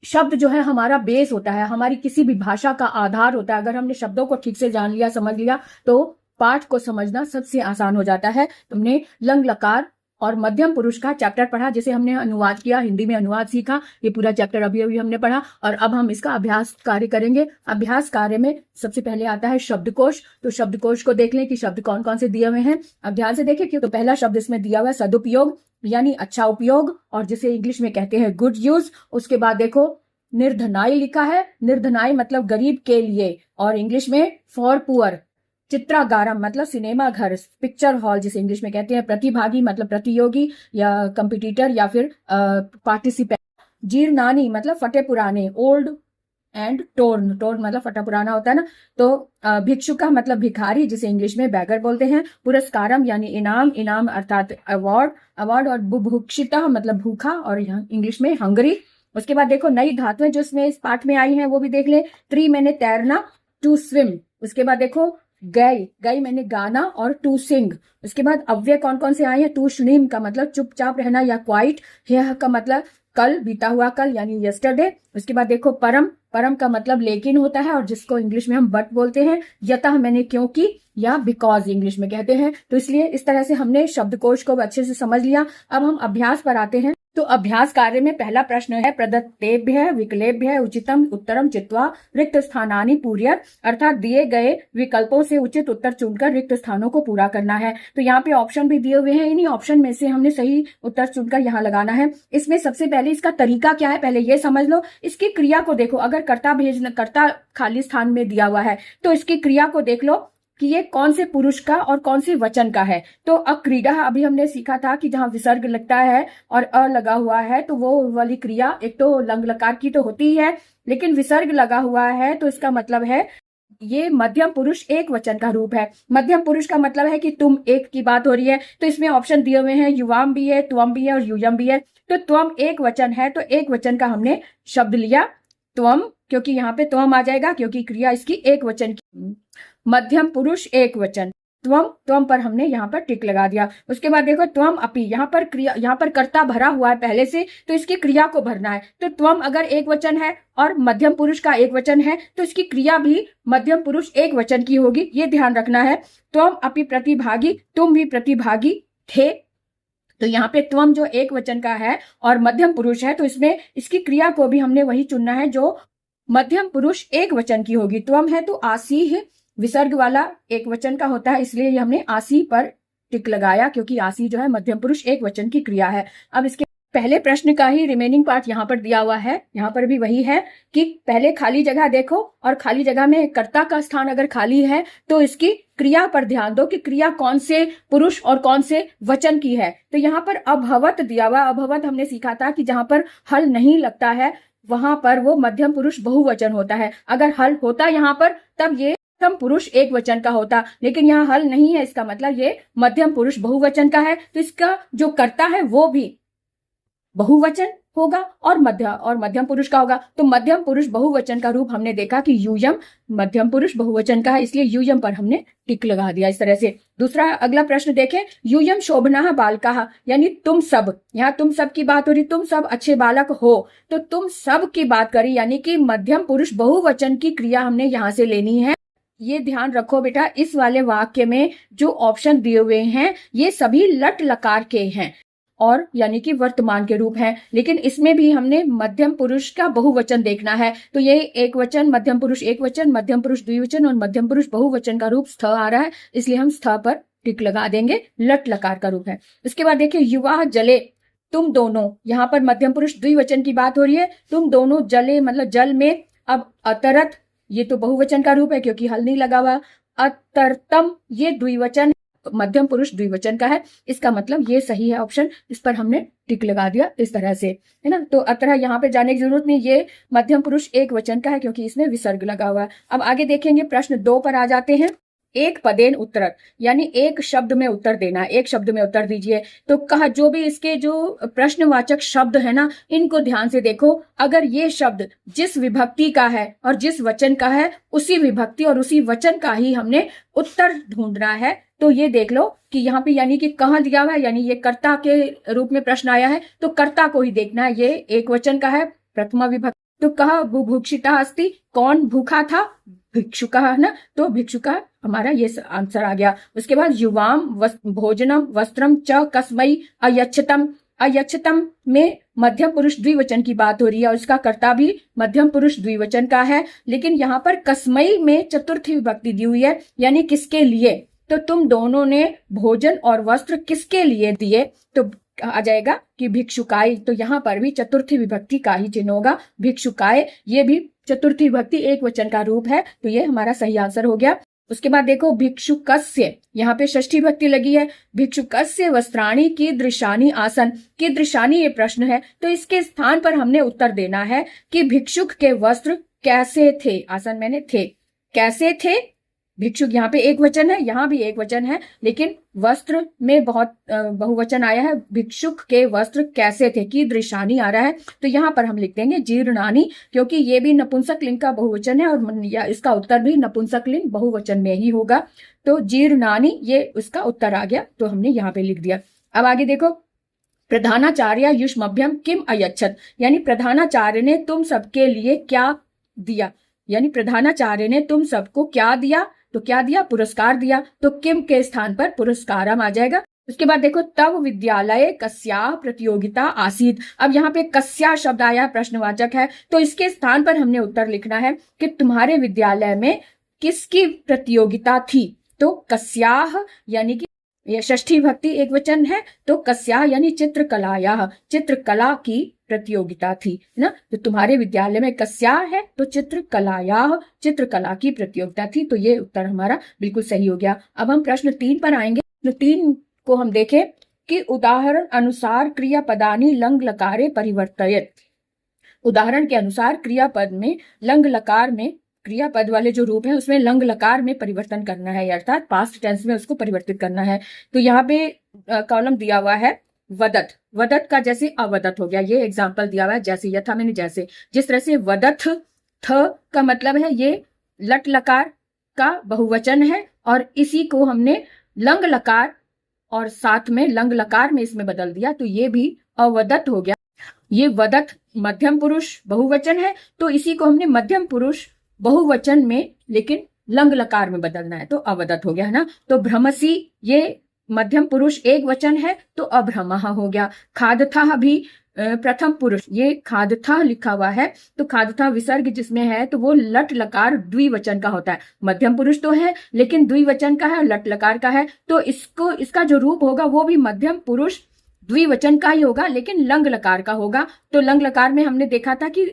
शब्द जो है हमारा बेस होता है, हमारी किसी भी भाषा का आधार होता है। अगर हमने शब्दों को ठीक से जान लिया, समझ लिया, तो पाठ को समझना सबसे आसान हो जाता है। तुमने लंग लकार और मध्यम पुरुष का चैप्टर पढ़ा, जिसे हमने अनुवाद किया, हिंदी में अनुवाद सीखा। ये पूरा चैप्टर अभी अभी हमने पढ़ा और अब हम इसका अभ्यास कार्य करेंगे। अभ्यास कार्य में सबसे पहले आता है शब्दकोश। तो शब्दकोश को देख लें कि शब्द कौन कौन से दिए हुए हैं। अब ध्यान से देखिए कि तो पहला शब्द इसमें दिया हुआ है सदुपयोग, यानी अच्छा उपयोग, और जिसे इंग्लिश में कहते हैं गुड यूज। उसके बाद देखो निर्धनाई लिखा है। निर्धनाई मतलब गरीब के लिए, और इंग्लिश में फॉर पुअर। चित्रागारम मतलब सिनेमा घर, पिक्चर हॉल जिसे इंग्लिश में कहते हैं। प्रतिभागी मतलब प्रतियोगी या कंपिटिटर या फिर पार्टिसिपेंट। जीर्णानी मतलब फटे पुराने, ओल्ड एंड टोर्न। टोर्न मतलब फटा पुराना होता है ना। तो भिक्षुका मतलब भिखारी, जिसे इंग्लिश में बैगर बोलते हैं। पुरस्कारम यानी इनाम, इनाम अर्थात अवार्ड, अवार्ड। और बुभुक्षिता मतलब भूखा, और यहाँ इंग्लिश में हंगरी। उसके बाद देखो नई धातुएं जो इसमें इस पाठ में आई हैं वो भी देख ले। ट्री मैंने तैरना, टू स्विम। उसके बाद देखो गई, गई मैंने गाना, और टू सिंग। उसके बाद अव्यय कौन कौन से आए हैं। टू श्नीम का मतलब चुपचाप रहना या क्वाइट। यह का मतलब कल, बीता हुआ कल यानी यस्टरडे। उसके बाद देखो परम, परम का मतलब लेकिन होता है, और जिसको इंग्लिश में हम बट बोलते हैं। यतः मैंने क्योंकि, या बिकॉज इंग्लिश में कहते हैं। तो इसलिए इस तरह से हमने शब्दकोश को अच्छे से समझ लिया। अब हम अभ्यास पर आते हैं। तो अभ्यास कार्य में पहला प्रश्न है प्रदत्तेभ्य विकल्पेभ्य उचितम उत्तरम चित्वा रिक्त स्थानानि पूर्य, अर्थात दिए गए विकल्पों से उचित उत्तर चुनकर रिक्त स्थानों को पूरा करना है। तो यहाँ पे ऑप्शन भी दिए हुए हैं, इन्हीं ऑप्शन में से हमने सही उत्तर चुनकर यहाँ लगाना है। इसमें सबसे पहले इसका तरीका क्या है पहले ये समझ लो। इसकी क्रिया को देखो, अगर कर्ता खाली स्थान में दिया हुआ है तो इसकी क्रिया को देख लो कि ये कौन से पुरुष का और कौन से वचन का है। तो अक्रीड़ा अभी हमने सीखा था कि जहां विसर्ग लगता है और अ लगा हुआ है तो वो वाली क्रिया एक तो लंग लकार की तो होती ही है, लेकिन विसर्ग लगा हुआ है तो इसका मतलब है ये मध्यम पुरुष एक वचन का रूप है। मध्यम पुरुष का मतलब है कि तुम एक की बात हो रही है। तो इसमें ऑप्शन दिए हुए हैं, युवाम भी है, त्वम भी है और यूयम भी है। तो त्वम एक वचन है, तो एक वचन का हमने शब्द लिया त्वम, क्योंकि यहाँ पे त्वम आ जाएगा क्योंकि क्रिया इसकी एक वचन की। मध्यम पुरुष एक वचन, त्वम, त्वम पर हमने यहाँ पर टिक लगा दिया। उसके बाद देखो त्वम अपि, यहाँ पर क्रिया, यहाँ पर कर्ता भरा हुआ है पहले से, तो इसकी क्रिया को भरना है। तो त्वम अगर एक वचन है और मध्यम पुरुष का एक वचन है तो इसकी क्रिया भी मध्यम पुरुष एक वचन की होगी, ये ध्यान रखना है। त्वम अपि प्रतिभागी, तुम भी प्रतिभागी थे। तो यहाँ पे त्वम जो एक वचन का है और मध्यम पुरुष है, तो इसमें इसकी क्रिया को भी हमने वही चुनना है जो मध्यम पुरुष एक वचन की होगी। त्वम है तो आसी विसर्ग वाला एक वचन का होता है, इसलिए हमने आसी पर टिक लगाया क्योंकि आसी जो है मध्यम पुरुष एक वचन की क्रिया है। अब इसके पहले प्रश्न का ही रिमेनिंग पार्ट यहाँ पर दिया हुआ है। यहाँ पर भी वही है कि पहले खाली जगह देखो और खाली जगह में कर्ता का स्थान अगर खाली है तो इसकी क्रिया पर ध्यान दो कि क्रिया कौन से पुरुष और कौन से वचन की है। तो यहाँ पर अभवत दिया हुआ। अभवत हमने सीखा था कि जहां पर हल नहीं लगता है वहां पर वो मध्यम पुरुष बहुवचन होता है। अगर हल होता यहाँ पर तब ये मध्यम पुरुष एक वचन का होता, लेकिन यहाँ हल नहीं है, इसका मतलब ये मध्यम पुरुष बहुवचन का है। तो इसका जो कर्ता है वो भी बहुवचन होगा और मध्यम पुरुष का होगा। तो मध्यम पुरुष बहुवचन का रूप हमने देखा कि यूयम मध्यम पुरुष बहुवचन का है, इसलिए यूयम पर हमने टिक लगा दिया इस तरह से। दूसरा अगला प्रश्न देखें, यूयम शोभना बालका, यानी तुम सब, यहाँ तुम सब की बात हो रही, तुम सब अच्छे बालक हो, तो तुम सब की बात करी, यानी कि मध्यम पुरुष बहुवचन की क्रिया हमने यहाँ से लेनी है। ये ध्यान रखो बेटा, इस वाले वाक्य में जो ऑप्शन दिए हुए हैं ये सभी लट लकार के हैं और यानी कि वर्तमान के रूप हैं, लेकिन इसमें भी हमने मध्यम पुरुष का बहुवचन देखना है। तो ये एक वचन, मध्यम पुरुष एक वचन, मध्यम पुरुष द्विवचन और मध्यम पुरुष बहुवचन का रूप स्थ आ रहा है, इसलिए हम स्थ पर टिक लगा देंगे, लट लकार का रूप है। इसके बाद देखिए युवा जले, तुम दोनों, यहाँ पर मध्यम पुरुष द्विवचन की बात हो रही है। तुम दोनों जले मतलब जल में। अब अतरत ये तो बहुवचन का रूप है क्योंकि हल नहीं लगा हुआ। अतरतम ये द्विवचन, मध्यम पुरुष द्विवचन का है, इसका मतलब ये सही है ऑप्शन, इस पर हमने टिक लगा दिया इस तरह से, है ना। तो अतः यहाँ पे जाने की जरूरत नहीं, ये मध्यम पुरुष एक वचन का है क्योंकि इसमें विसर्ग लगा हुआ है। अब आगे देखेंगे, प्रश्न 2 पर आ जाते हैं। एक पदेन उत्तर, यानी एक शब्द में उत्तर देना, एक शब्द में उत्तर दीजिए। तो कहा जो भी इसके जो प्रश्नवाचक शब्द है ना, इनको ध्यान से देखो। अगर ये शब्द जिस विभक्ति का है और जिस वचन का है, उसी विभक्ति और उसी वचन का ही हमने उत्तर ढूंढना है। तो ये देख लो कि यहाँ पे यानी कि कहाँ दिया हुआ है, यानी ये कर्ता के रूप में प्रश्न आया है तो कर्ता को ही देखना है। ये एक वचन का है, प्रथमा विभक्ति, तो कह बुभुक्षिता अस्ति, कौन भूखा था? भिक्षुकः, है ना, तो भिक्षुकः हमारा ये आंसर आ गया। उसके बाद युवाम भोजनम वस्त्रम च कस्मै अयच्छतम। अयच्छतम में मध्यम पुरुष द्विवचन की बात हो रही है और इसका कर्ता भी मध्यम पुरुष द्विवचन का है, लेकिन यहाँ पर कस्मै में चतुर्थी विभक्ति दी हुई है, यानी किसके लिए। तो तुम दोनों ने भोजन और वस्त्र किसके लिए दिए, तो आ जाएगा कि भिक्षुकाय। तो यहाँ पर भी चतुर्थी विभक्ति का ही चिन्ह होगा, भिक्षुकाय। ये भी चतुर्थी विभक्ति एक वचन का रूप है, तो ये हमारा सही आंसर हो गया। उसके बाद देखो भिक्षुकस्य, यहाँ पे षष्ठी विभक्ति लगी है। भिक्षुकस्य वस्त्राणि कीदृशानि आसन। कीदृशानि ये प्रश्न है, तो इसके स्थान पर हमने उत्तर देना है कि भिक्षुक के वस्त्र कैसे थे। आसन मैंने थे, कैसे थे। भिक्षुक यहाँ पे एक वचन है, यहाँ भी एक वचन है, लेकिन वस्त्र में बहुत बहुवचन आया है। भिक्षुक के वस्त्र कैसे थे, कीदृशानि आ रहा है, तो यहाँ पर हम लिख देंगे जीर्णानि, क्योंकि ये भी नपुंसक लिंग का बहुवचन है और इसका उत्तर भी नपुंसक लिंग बहुवचन में ही होगा। तो जीर्णानि ये उसका उत्तर आ गया, तो हमने यहाँ पे लिख दिया। अब आगे देखो, प्रधानाचार्य युष्मभ्यम किम अयच्छत, यानी प्रधानाचार्य ने तुम सबके लिए क्या दिया, यानी प्रधानाचार्य ने तुम सबको क्या दिया, तो क्या दिया, पुरस्कार दिया। तो किम के स्थान पर पुरस्कारम आ जाएगा। उसके बाद देखो, तव विद्यालय कस्याः प्रतियोगिता आसीत्। अब यहाँ पे कस्या शब्द आया, प्रश्नवाचक है, तो इसके स्थान पर हमने उत्तर लिखना है कि तुम्हारे विद्यालय में किसकी प्रतियोगिता थी। तो कस्याः यानी कि यह षष्ठी भक्ति एक वचन है, तो कस्या यानी चित्रकलायाः, चित्रकला की प्रतियोगिता थी ना। तो तुम्हारे विद्यालय में कस्या है, तो चित्रकलायाः, चित्रकला की प्रतियोगिता थी। तो ये उत्तर हमारा बिल्कुल सही हो गया। अब हम प्रश्न 3 पर आएंगे। तो 3 को हम देखें कि उदाहरण अनुसार क्रियापदानि लंग लकारे परिवर्तयेत्। उदाहरण के अनुसार क्रियापद में लंग लकार में, क्रियापद वाले जो रूप है उसमें लंग लकार में परिवर्तन करना है, अर्थात पास्ट टेंस में उसको परिवर्तित करना है। तो यहाँ पे कॉलम दिया हुआ है वदत, वदत का जैसे अवदत हो गया, ये एग्जाम्पल दिया हुआ है, जैसे यथा मैंने जैसे, जिस तरह से वदथ थ का मतलब है ये लट लकार का बहुवचन है और इसी को हमने लंग लकार और साथ में लंग लकार में इसमें बदल दिया, तो ये भी अवदत हो गया। ये वदत मध्यम पुरुष बहुवचन है, तो इसी को हमने मध्यम पुरुष बहुवचन में लेकिन लंग लकार में बदलना है, तो अवदत हो गया, है ना। तो भ्रमसी ये मध्यम पुरुष एक वचन है, तो अभ्रमः हो गया। खादथा भी प्रथम पुरुष, ये खादथा लिखा हुआ है, तो खादथा विसर्ग जिसमें है तो वो लट लकार द्विवचन का होता है। मध्यम पुरुष तो है लेकिन द्विवचन का है, लट लकार का है, तो इसको इसका जो रूप होगा वो भी मध्यम पुरुष द्विवचन का ही होगा, लेकिन लंग लकार का होगा। तो लंग लकार में हमने देखा था कि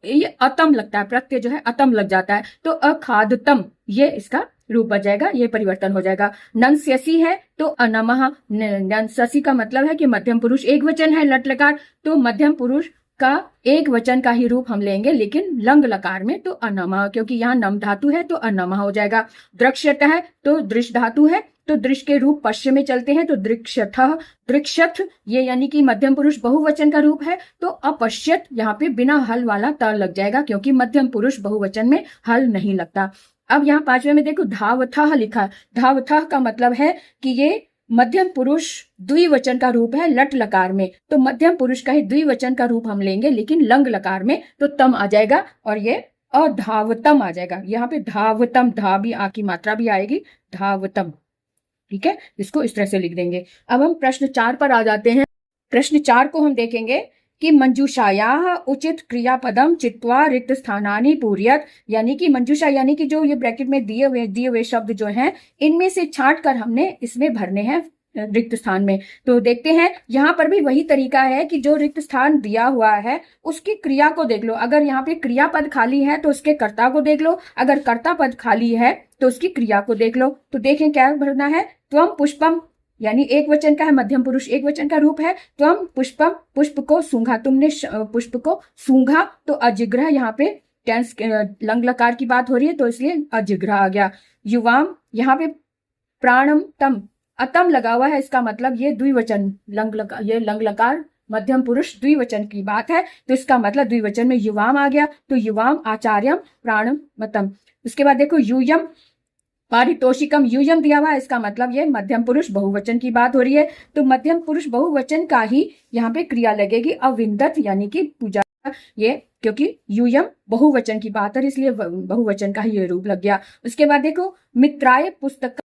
ये अतम लगता है, प्रत्यय जो है अतम लग जाता है, तो अखादतम ये इसका रूप बच जाएगा, ये परिवर्तन हो जाएगा। नंस्यसी है तो अनमः, नंस्यसी का मतलब है कि मध्यम पुरुष एक वचन है लट लकार, तो मध्यम पुरुष का एक वचन का ही रूप हम लेंगे, लेकिन लंग लकार में तो अनमः, क्योंकि यहाँ नम धातु है तो अनमः हो जाएगा। दृक्ष्यत है तो दृश धातु है, तो दृश के रूप पश्य में चलते हैं, तो दृक्षथ, दृक्षथ ये यानी कि मध्यम पुरुष बहुवचन का रूप है, तो अपश्यत यहाँ पे बिना हल वाला त लग जाएगा, क्योंकि मध्यम पुरुष बहुवचन में हल नहीं लगता। अब यहाँ 5वें में देखो धावथः लिखा, धावथः का मतलब है कि ये मध्यम पुरुष द्विवचन का रूप है लट लकार में, तो मध्यम पुरुष का ही द्विवचन का रूप हम लेंगे, लेकिन लंग लकार में तो तम आ जाएगा और ये अधावतम आ जाएगा। यहाँ पे धावतम, धा भी आ की मात्रा भी आएगी, धावतम, ठीक है, इसको इस तरह से लिख देंगे। अब हम प्रश्न 4 पर आ जाते हैं। प्रश्न 4 को हम देखेंगे कि मंजूषायाः उचित क्रियापदम चित्वा रिक्त स्थानानि पूर्यत, यानी कि मंजूषा यानी कि जो ये ब्रैकेट में दिए हुए शब्द जो हैं इनमें से छांट कर हमने इसमें भरने हैं रिक्त स्थान में। तो देखते हैं, यहाँ पर भी वही तरीका है कि जो रिक्त स्थान दिया हुआ है उसकी क्रिया को देख लो। अगर यहाँ पे क्रियापद खाली है तो उसके कर्ता को देख लो, अगर कर्ता पद खाली है तो उसकी क्रिया को देख लो। तो देखें क्या भरना है, त्वम पुष्पम यानी एक वचन का है, मध्यम पुरुष एक वचन का रूप है। त्वम पुष्पम, पुष्प को सूंघा, तुमने पुष्प को सूंघा, तो अजिग्रह यहाँ पे टेंस लंग लकार की बात हो रही है तो इसलिए अजिग्रह आ गया। युवाम यहाँ पे प्राणम तम अतम लगा हुआ है, इसका मतलब ये द्विवचन ये लंग लकार मध्यम पुरुष द्विवचन की बात है, तो इसका मतलब द्विवचन में युवाम आ गया, तो युवाम आचार्यम प्राणम मतम। उसके बाद देखो यूयम पारितोषिकम, यूयम दिया हुआ है, इसका मतलब ये मध्यम पुरुष बहुवचन की बात हो रही है, तो मध्यम पुरुष बहुवचन का ही यहाँ पे क्रिया लगेगी। अविंदत यानी कि पूजा, ये क्योंकि यूयम बहुवचन की बात है, इसलिए बहुवचन का ही ये रूप लग गया। उसके बाद देखो मित्राय पुस्तक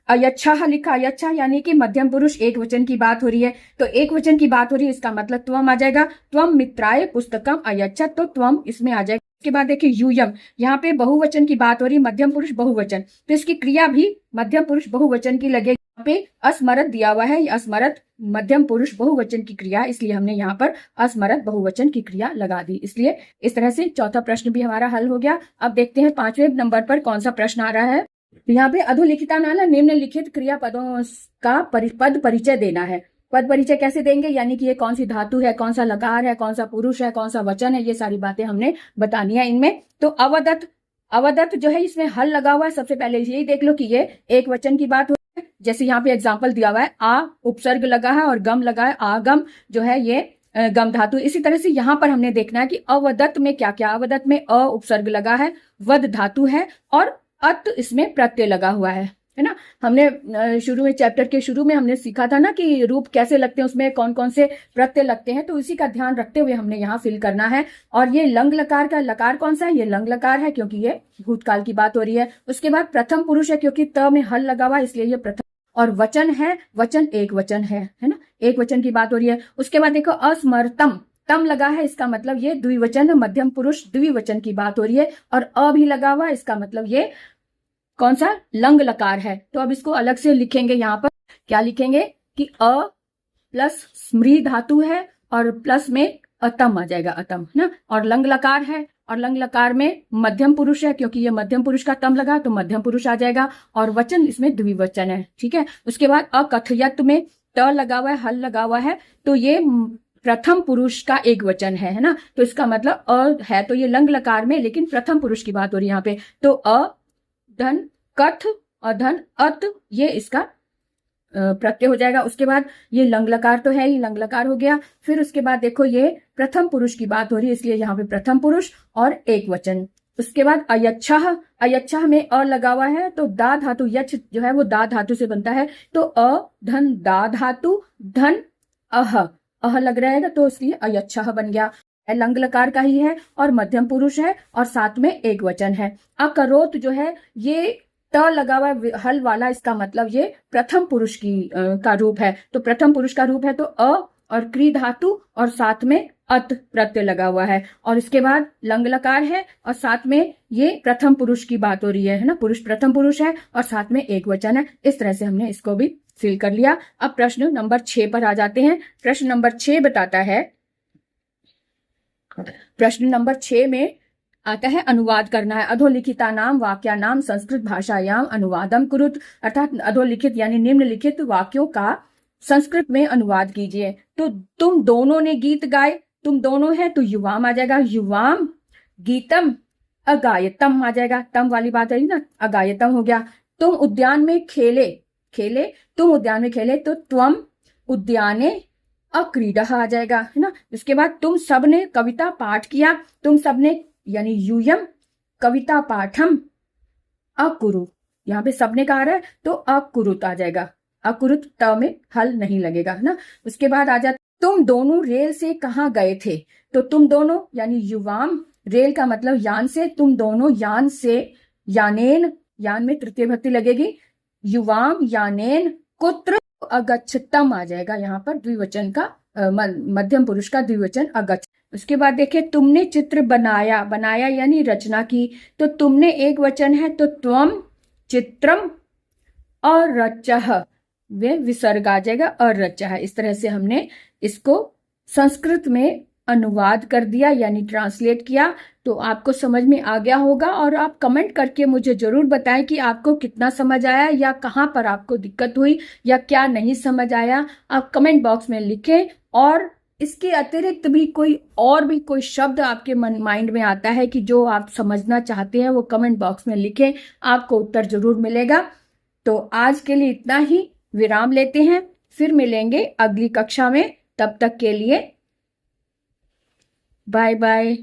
अयच्छा लिखा, अयच्छा यानी कि मध्यम पुरुष एक वचन की बात हो रही है, तो एक वचन की बात हो रही है, इसका मतलब त्वम आ जाएगा। त्वम मित्राय पुस्तकम अयच्छा, तो त्वम इसमें आ जाएगा। उसके बाद देखिए यूयम, यहाँ पे बहुवचन की बात हो रही है, मध्यम पुरुष बहुवचन, तो इसकी क्रिया भी मध्यम पुरुष बहुवचन की लगेगी। यहाँ पे अस्मरत दिया हुआ है, अस्मरत मध्यम पुरुष बहुवचन की क्रिया, इसलिए हमने यहाँ पर अस्मरत बहुवचन की क्रिया लगा दी। इसलिए इस तरह से चौथा प्रश्न भी हमारा हल हो गया। अब देखते हैं 5वें नंबर पर कौन सा प्रश्न आ रहा है। यहाँ पे अधोलिखिता नाला निम्नलिखित क्रियापदों का पद परिचय देना है। पद परिचय कैसे देंगे, यानी कि ये कौन सी धातु है, कौन सा लकार है, कौन सा पुरुष है, कौन सा वचन है, ये सारी बातें हमने बतानी है इनमें। तो अवदत्त, अवदत्त जो है इसमें हल लगा हुआ है। सबसे पहले यही देख लो कि ये एक वचन की बात हो रही है। जैसे यहाँ पे एग्जाम्पल दिया हुआ है, आ उपसर्ग लगा है और गम लगा है, आगम जो है ये गम धातु। इसी तरह से यहाँ पर हमने देखना है कि अवदत्त में क्या क्या, अवदत्त में अ उपसर्ग लगा है, वद धातु है और अत इसमें प्रत्यय लगा हुआ है ना। हमने शुरू में चैप्टर के शुरू में हमने सीखा था ना कि रूप कैसे लगते हैं, उसमें कौन कौन से प्रत्यय लगते हैं, तो इसी का ध्यान रखते हुए हमने यहाँ फिल करना है। और ये लंग लकार का लकार कौन सा है, ये लंग लकार है क्योंकि ये भूतकाल की बात हो रही है। उसके बाद प्रथम पुरुष है क्योंकि त में हल लगा हुआ है, इसलिए ये प्रथम। और वचन है, वचन एक वचन है ना, एक वचन की बात हो रही है। उसके बाद देखो अस्मरतम, तम लगा है, इसका मतलब ये द्विवचन मध्यम पुरुष द्विवचन की बात हो रही है। और अ भी लगा हुआ है, इसका मतलब ये कौन सा लंग लकार है। तो अब इसको अलग से लिखेंगे, यहाँ पर क्या लिखेंगे कि अ प्लस स्मृ धातु है और प्लस में अतम आ जाएगा, अतम ना। और लंग लकार है और लंग लकार में मध्यम पुरुष है, क्योंकि ये मध्यम पुरुष का तम लगा तो मध्यम पुरुष आ जाएगा। और वचन इसमें द्विवचन है, ठीक है। उसके बाद अकथयत में त लगा हुआ है, हल लगा हुआ है, तो ये प्रथम पुरुष का एक वचन है ना। तो इसका मतलब अ है, तो ये लंग लकार में, लेकिन प्रथम पुरुष की बात हो रही है यहाँ पे। तो अ धन कथ और धन अत, ये इसका प्रत्यय हो जाएगा। उसके बाद ये लंग लकार तो है ही, लंग लकार हो गया। फिर उसके बाद देखो ये प्रथम पुरुष की बात हो रही है, इसलिए यहाँ पे प्रथम पुरुष और एक वचन। उसके बाद अयच्छः, अयच्छः में अ लगा हुआ है, तो दा धातु, यच्छ जो है वो दा धातु से बनता है, तो अ धन दा धातु धन अह लग रहेगा, तो इसलिए अयच्छः बन गया। लंग लकार का ही है और मध्यम पुरुष है और साथ में एक वचन है। अकरोत जो है ये त लगा हुआ हल वाला, इसका मतलब ये प्रथम पुरुष की का रूप है। तो प्रथम पुरुष का रूप है तो अ और क्री धातु और साथ में अत प्रत्यय लगा हुआ है। और इसके बाद लंग लकार है और साथ में ये प्रथम पुरुष की बात हो रही है ना, पुरुष प्रथम पुरुष है और साथ में एक वचन है। इस तरह से हमने इसको भी फिल कर लिया। अब प्रश्न नंबर 6 पर आ जाते हैं। प्रश्न नंबर 6 बताता है, प्रश्न नंबर 6 में आता है अनुवाद करना है। अधोलिखिता नाम वाक्या नाम संस्कृत भाषायाम अनुवादम कुरुत, अर्थात अधोलिखित यानी निम्नलिखित वाक्यों का संस्कृत में अनुवाद कीजिए। तो तुम दोनों ने गीत गाए, तुम दोनों है तो युवाम आ जाएगा, युवाम गीतम अगायतम आ जाएगा, तम वाली बात है ना, अगायतम हो गया। तुम उद्यान में खेले, खेले तुम उद्यान में खेले, तो त्वम उद्याने अक्रीडा आ जाएगा, है ना। उसके बाद तुम सबने कविता पाठ किया, तुम सबने यानी यूयम कविता पाठम अकुरु, यहाँ पे सबने कहा है तो अकुरुत आ जाएगा, अकुरुत त में हल नहीं लगेगा, है ना। उसके बाद आ जाता तुम दोनों रेल से कहाँ गए थे, तो तुम दोनों यानी युवाम, रेल का मतलब यान से, तुम दोनों यान से, यानेन, यान में तृतीय भक्ति लगेगी, युवाम यानेन कुत्र अगच्छतम आ जाएगा, यहाँ पर द्विवचन का मध्यम पुरुष का द्विवचन अगच्छ। उसके बाद देखिए तुमने चित्र बनाया, बनाया यानी रचना की, तो तुमने एक वचन है तो त्वम चित्रम और रचः, वे विसर्ग आ जाएगा और रचः। इस तरह से हमने इसको संस्कृत में अनुवाद कर दिया यानी ट्रांसलेट किया। तो आपको समझ में आ गया होगा और आप कमेंट करके मुझे जरूर बताएं कि आपको कितना समझ आया या कहाँ पर आपको दिक्कत हुई या क्या नहीं समझ आया, आप कमेंट बॉक्स में लिखें। और इसके अतिरिक्त भी कोई शब्द आपके माइंड में आता है कि जो आप समझना चाहते हैं, वो कमेंट बॉक्स में लिखें, आपको उत्तर जरूर मिलेगा। तो आज के लिए इतना ही, विराम लेते हैं, फिर मिलेंगे अगली कक्षा में। तब तक के लिए बाय बाय।